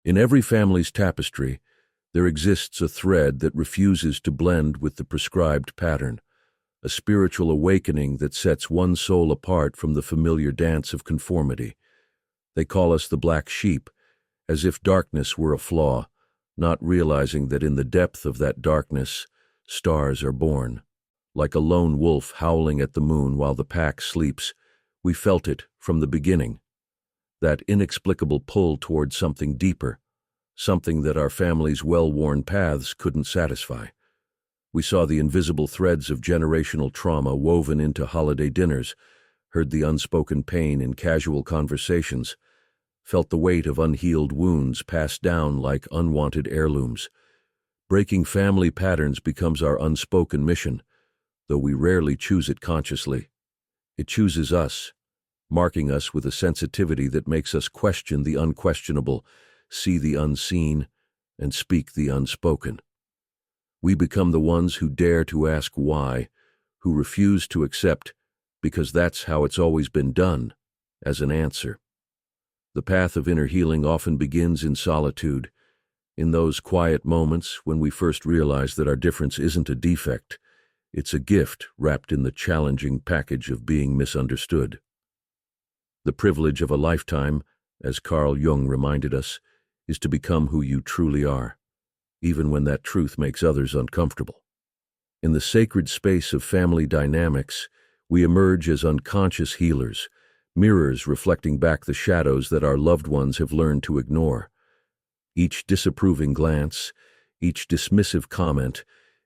In every family's tapestry, there exists a thread that refuses to blend with the prescribed pattern, a spiritual awakening that sets one soul apart from the familiar dance of conformity. They call us the black sheep, as if darkness were a flaw, not realizing that in the depth of that darkness, stars are born. Like a lone wolf howling at the moon while the pack sleeps, we felt it from the beginning. That inexplicable pull toward something deeper, something that our family's well-worn paths couldn't satisfy. We saw the invisible threads of generational trauma woven into holiday dinners, heard the unspoken pain in casual conversations, felt the weight of unhealed wounds passed down like unwanted heirlooms. Breaking family patterns becomes our unspoken mission, though we rarely choose it consciously. It chooses us, marking us with a sensitivity that makes us question the unquestionable, see the unseen, and speak the unspoken. We become the ones who dare to ask why, who refuse to accept, because that's how it's always been done, as an answer. The path of inner healing often begins in solitude, in those quiet moments when we first realize that our difference isn't a defect, it's a gift wrapped in the challenging package of being misunderstood. The privilege of a lifetime, as Carl Jung reminded us, is to become who you truly are, even when that truth makes others uncomfortable. In the sacred space of family dynamics, we emerge as unconscious healers, mirrors reflecting back the shadows that our loved ones have learned to ignore. Each disapproving glance, each dismissive comment,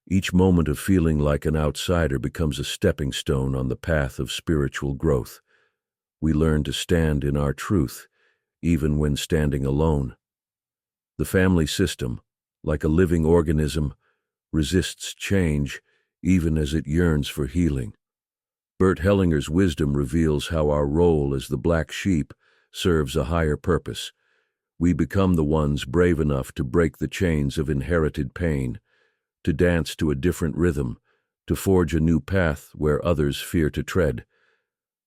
each moment of feeling like an outsider becomes a stepping stone on the path of spiritual growth. We learn to stand in our truth, even when standing alone. The family system, like a living organism, resists change even as it yearns for healing. Bert Hellinger's wisdom reveals how our role as the black sheep serves a higher purpose. We become the ones brave enough to break the chains of inherited pain, to dance to a different rhythm, to forge a new path where others fear to tread.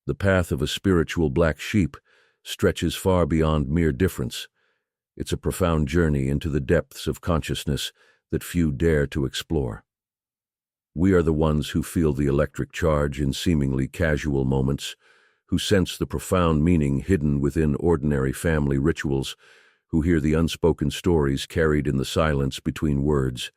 The path of a spiritual black sheep stretches far beyond mere difference. It's a profound journey into the depths of consciousness that few dare to explore. We are the ones who feel the electric charge in seemingly casual moments, who sense the profound meaning hidden within ordinary family rituals, who hear the unspoken stories carried in the silence between words.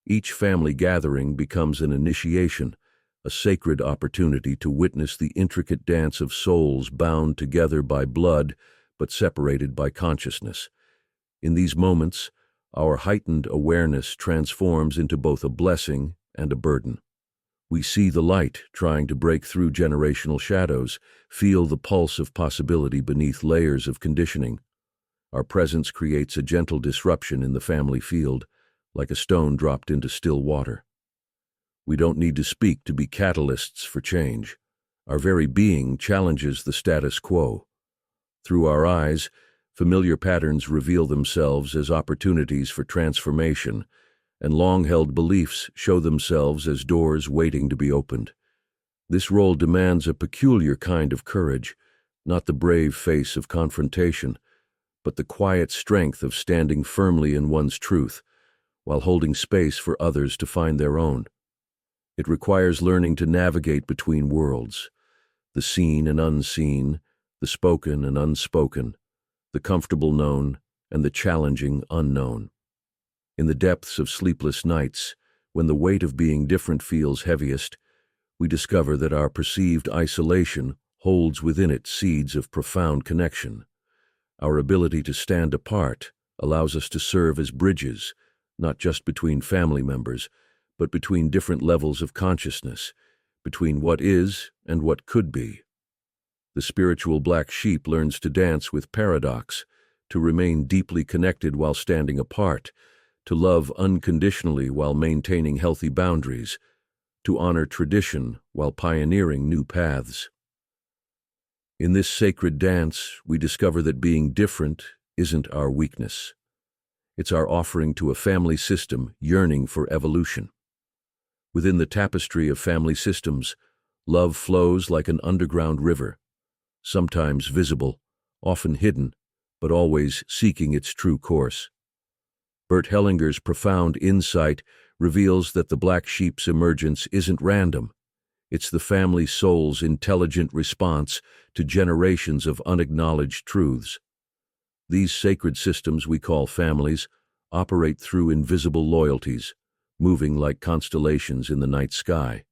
Each family gathering becomes an initiation, a sacred opportunity to witness the intricate dance of souls bound together by blood but separated by consciousness. In these moments, our heightened awareness transforms into both a blessing and a burden. We see the light trying to break through generational shadows, feel the pulse of possibility beneath layers of conditioning. Our presence creates a gentle disruption in the family field, like a stone dropped into still water. We don't need to speak to be catalysts for change. Our very being challenges the status quo. Through our eyes, familiar patterns reveal themselves as opportunities for transformation, and long-held beliefs show themselves as doors waiting to be opened. This role demands a peculiar kind of courage, not the brave face of confrontation, but the quiet strength of standing firmly in one's truth, while holding space for others to find their own. It requires learning to navigate between worlds, the seen and unseen, the spoken and unspoken, the comfortable known and the challenging unknown. In the depths of sleepless nights, when the weight of being different feels heaviest, we discover that our perceived isolation holds within it seeds of profound connection. Our ability to stand apart allows us to serve as bridges, not just between family members, but between different levels of consciousness, between what is and what could be. The spiritual black sheep learns to dance with paradox, to remain deeply connected while standing apart, to love unconditionally while maintaining healthy boundaries, to honor tradition while pioneering new paths. In this sacred dance, we discover that being different isn't our weakness. It's our offering to a family system yearning for evolution. Within the tapestry of family systems, love flows like an underground river, sometimes visible, often hidden, but always seeking its true course. Bert Hellinger's profound insight reveals that the black sheep's emergence isn't random. It's the family soul's intelligent response to generations of unacknowledged truths. These sacred systems we call families operate through invisible loyalties, moving like constellations in the night sky.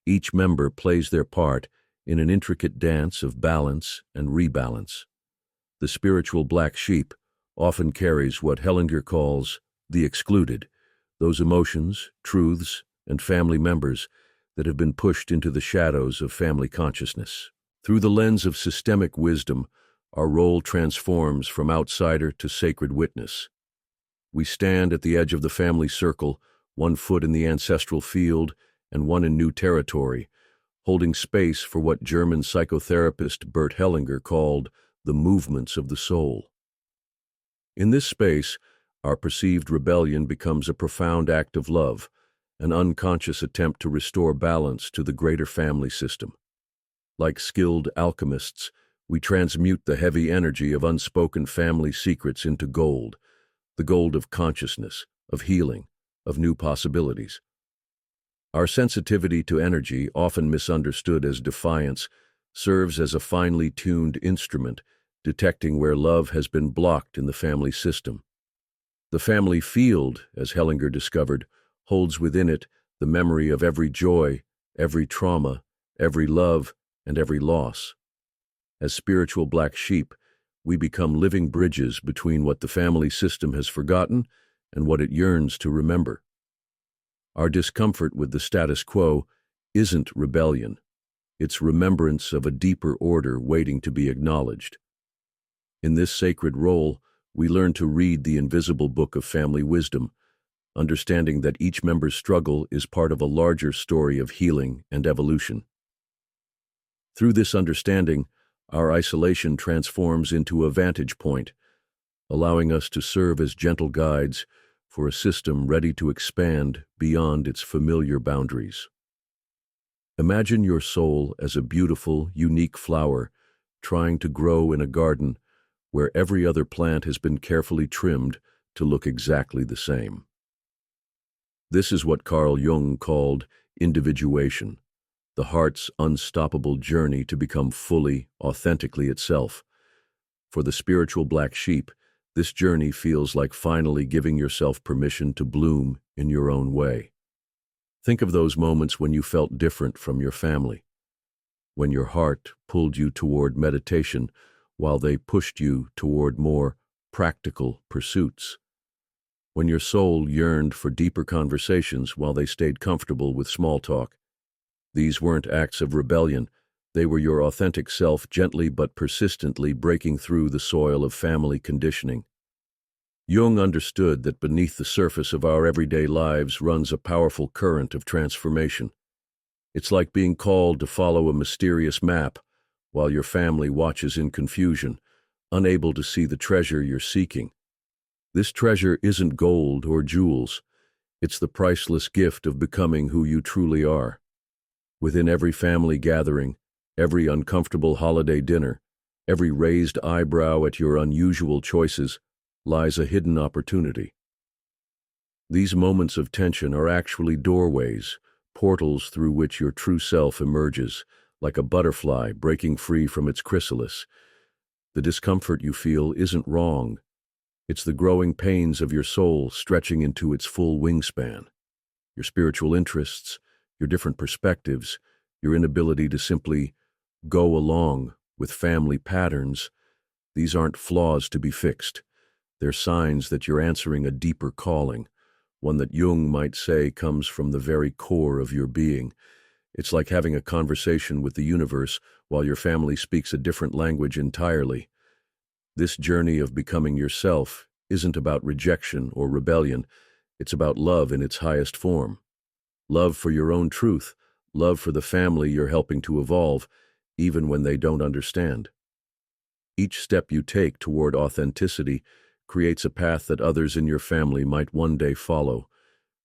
Each member plays their part in an intricate dance of balance and rebalance. The spiritual black sheep often carries what Hellinger calls the excluded, those emotions, truths, and family members that have been pushed into the shadows of family consciousness. Through the lens of systemic wisdom, our role transforms from outsider to sacred witness. We stand at the edge of the family circle, one foot in the ancestral field and one in new territory, holding space for what German psychotherapist Bert Hellinger called the movements of the soul. In this space, our perceived rebellion becomes a profound act of love, an unconscious attempt to restore balance to the greater family system. Like skilled alchemists, we transmute the heavy energy of unspoken family secrets into gold, the gold of consciousness, of healing, of new possibilities. Our sensitivity to energy, often misunderstood as defiance, serves as a finely tuned instrument, detecting where love has been blocked in the family system. The family field, as Hellinger discovered, holds within it the memory of every joy, every trauma, every love, and every loss. As spiritual black sheep, we become living bridges between what the family system has forgotten and what it yearns to remember. Our discomfort with the status quo isn't rebellion. It's remembrance of a deeper order waiting to be acknowledged. In this sacred role, we learn to read the invisible book of family wisdom, understanding that each member's struggle is part of a larger story of healing and evolution. Through this understanding, our isolation transforms into a vantage point, allowing us to serve as gentle guides for a system ready to expand beyond its familiar boundaries. Imagine your soul as a beautiful, unique flower trying to grow in a garden where every other plant has been carefully trimmed to look exactly the same. This is what Carl Jung called individuation, the heart's unstoppable journey to become fully, authentically itself. For the spiritual black sheep, this journey feels like finally giving yourself permission to bloom in your own way. Think of those moments when you felt different from your family, when your heart pulled you toward meditation while they pushed you toward more practical pursuits, when your soul yearned for deeper conversations while they stayed comfortable with small talk. These weren't acts of rebellion. They were your authentic self gently but persistently breaking through the soil of family conditioning. Jung understood that beneath the surface of our everyday lives runs a powerful current of transformation. It's like being called to follow a mysterious map while your family watches in confusion, unable to see the treasure you're seeking. This treasure isn't gold or jewels. It's the priceless gift of becoming who you truly are. Within every family gathering, every uncomfortable holiday dinner, every raised eyebrow at your unusual choices, lies a hidden opportunity. These moments of tension are actually doorways, portals through which your true self emerges, like a butterfly breaking free from its chrysalis. The discomfort you feel isn't wrong. It's the growing pains of your soul stretching into its full wingspan. Your spiritual interests, your different perspectives, your inability to simply go along with family patterns, these aren't flaws to be fixed. They're signs that you're answering a deeper calling, one that Jung might say comes from the very core of your being. It's like having a conversation with the universe while your family speaks a different language entirely. This journey of becoming yourself isn't about rejection or rebellion. It's about love in its highest form. Love for your own truth, love for the family you're helping to evolve, even when they don't understand. Each step you take toward authenticity creates a path that others in your family might one day follow,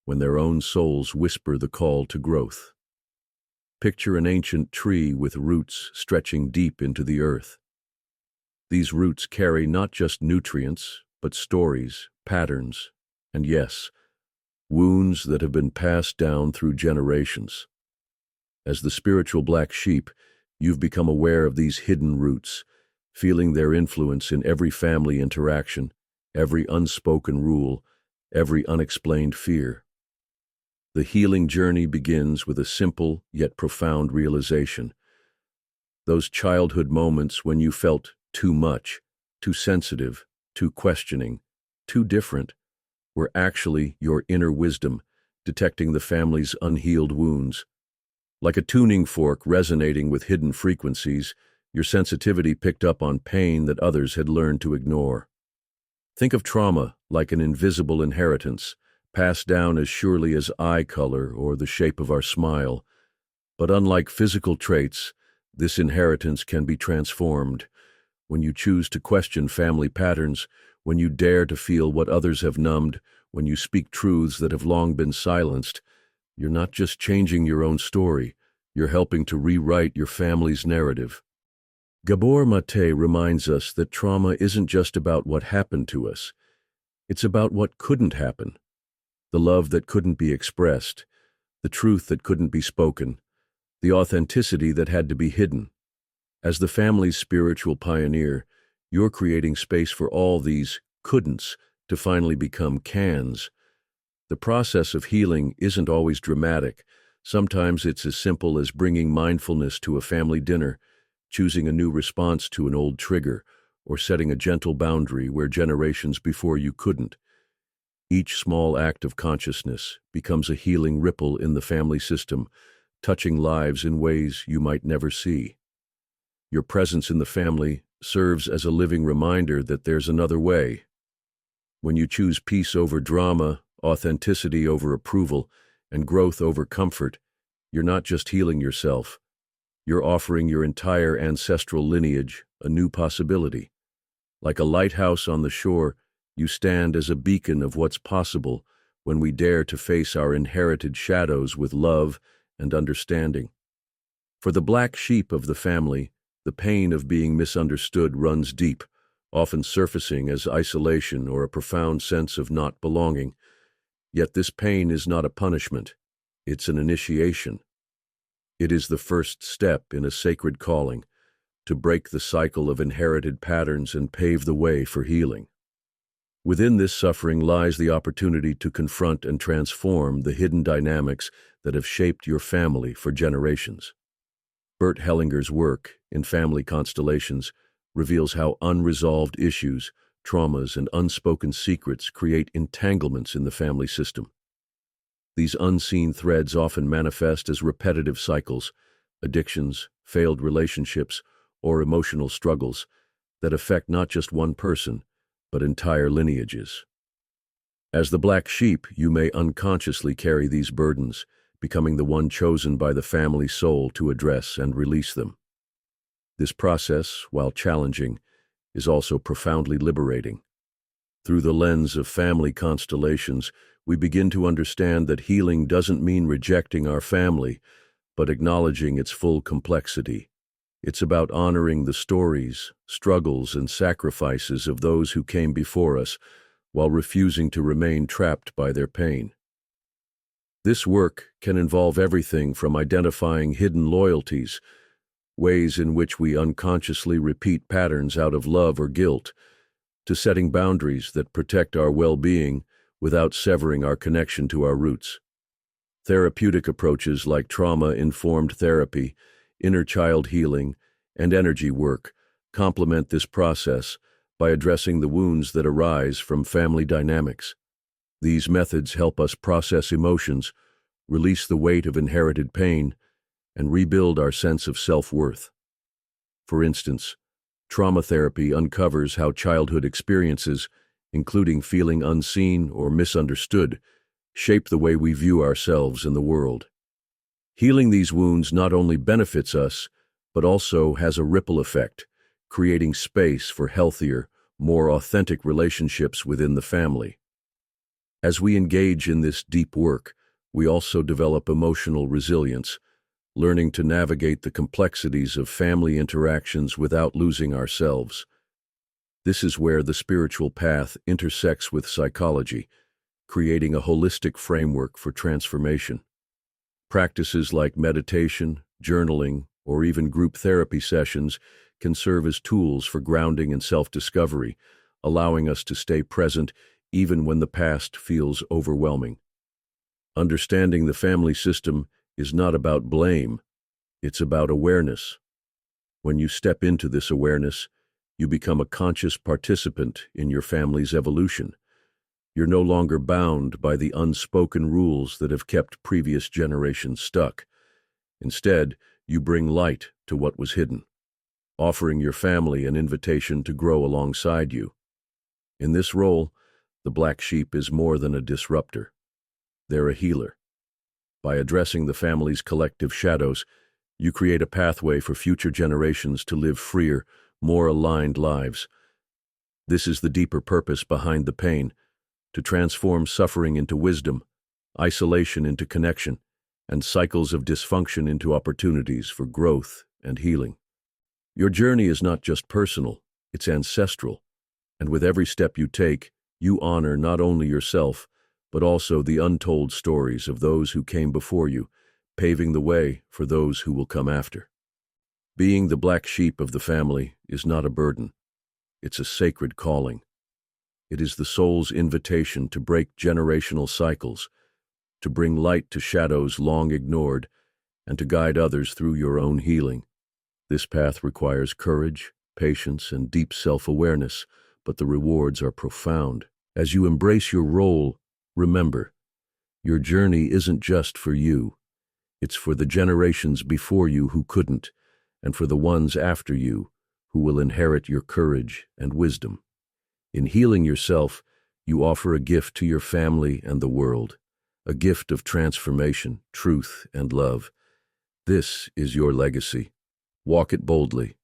when their own souls whisper the call to growth. Picture an ancient tree with roots stretching deep into the earth. These roots carry not just nutrients, but stories, patterns, and yes, wounds that have been passed down through generations. As the spiritual black sheep, you've become aware of these hidden roots, feeling their influence in every family interaction, every unspoken rule, every unexplained fear. The healing journey begins with a simple yet profound realization. Those childhood moments when you felt too much, too sensitive, too questioning, too different, were actually your inner wisdom, detecting the family's unhealed wounds. Like a tuning fork resonating with hidden frequencies, your sensitivity picked up on pain that others had learned to ignore. Think of trauma like an invisible inheritance, passed down as surely as eye color or the shape of our smile. But unlike physical traits, this inheritance can be transformed. When you choose to question family patterns, when you dare to feel what others have numbed, when you speak truths that have long been silenced, you're not just changing your own story, you're helping to rewrite your family's narrative. Gabor Maté reminds us that trauma isn't just about what happened to us. It's about what couldn't happen. The love that couldn't be expressed, the truth that couldn't be spoken, the authenticity that had to be hidden. As the family's spiritual pioneer, you're creating space for all these couldn'ts to finally become cans. The process of healing isn't always dramatic. Sometimes it's as simple as bringing mindfulness to a family dinner, choosing a new response to an old trigger, or setting a gentle boundary where generations before you couldn't. Each small act of consciousness becomes a healing ripple in the family system, touching lives in ways you might never see. Your presence in the family serves as a living reminder that there's another way. When you choose peace over drama, authenticity over approval, and growth over comfort, you're not just healing yourself. You're offering your entire ancestral lineage a new possibility. Like a lighthouse on the shore, you stand as a beacon of what's possible when we dare to face our inherited shadows with love and understanding. For the black sheep of the family, the pain of being misunderstood runs deep, often surfacing as isolation or a profound sense of not belonging. Yet this pain is not a punishment, it's an initiation. It is the first step in a sacred calling, to break the cycle of inherited patterns and pave the way for healing. Within this suffering lies the opportunity to confront and transform the hidden dynamics that have shaped your family for generations. Bert Hellinger's work in Family Constellations reveals how unresolved issues, traumas, and unspoken secrets create entanglements in the family system. These unseen threads often manifest as repetitive cycles, addictions, failed relationships, or emotional struggles that affect not just one person, but entire lineages. As the black sheep, you may unconsciously carry these burdens, becoming the one chosen by the family soul to address and release them. This process, while challenging, is also profoundly liberating. Through the lens of family constellations, we begin to understand that healing doesn't mean rejecting our family, but acknowledging its full complexity. It's about honoring the stories, struggles, and sacrifices of those who came before us, while refusing to remain trapped by their pain. This work can involve everything from identifying hidden loyalties, ways in which we unconsciously repeat patterns out of love or guilt, to setting boundaries that protect our well-being without severing our connection to our roots. Therapeutic approaches like trauma-informed therapy, inner child healing, and energy work complement this process by addressing the wounds that arise from family dynamics. These methods help us process emotions, release the weight of inherited pain, and rebuild our sense of self-worth. For instance, trauma therapy uncovers how childhood experiences, including feeling unseen or misunderstood, shape the way we view ourselves in the world. Healing these wounds not only benefits us, but also has a ripple effect, creating space for healthier, more authentic relationships within the family. As we engage in this deep work, we also develop emotional resilience, learning to navigate the complexities of family interactions without losing ourselves. This is where the spiritual path intersects with psychology, creating a holistic framework for transformation. Practices like meditation, journaling, or even group therapy sessions can serve as tools for grounding and self-discovery, allowing us to stay present even when the past feels overwhelming. Understanding the family system is not about blame, it's about awareness. When you step into this awareness, you become a conscious participant in your family's evolution. You're no longer bound by the unspoken rules that have kept previous generations stuck. Instead, you bring light to what was hidden, offering your family an invitation to grow alongside you. In this role, the black sheep is more than a disruptor. They're a healer. By addressing the family's collective shadows, you create a pathway for future generations to live freer, more aligned lives. This is the deeper purpose behind the pain, to transform suffering into wisdom, isolation into connection, and cycles of dysfunction into opportunities for growth and healing. Your journey is not just personal, it's ancestral, and with every step you take, you honor not only yourself, but also the untold stories of those who came before you, paving the way for those who will come after. Being the black sheep of the family is not a burden. It's a sacred calling. It is the soul's invitation to break generational cycles, to bring light to shadows long ignored, and to guide others through your own healing. This path requires courage, patience, and deep self-awareness, but the rewards are profound. As you embrace your role, remember, your journey isn't just for you. It's for the generations before you who couldn't, and for the ones after you who will inherit your courage and wisdom. In healing yourself, you offer a gift to your family and the world, a gift of transformation, truth, and love. This is your legacy. Walk it boldly,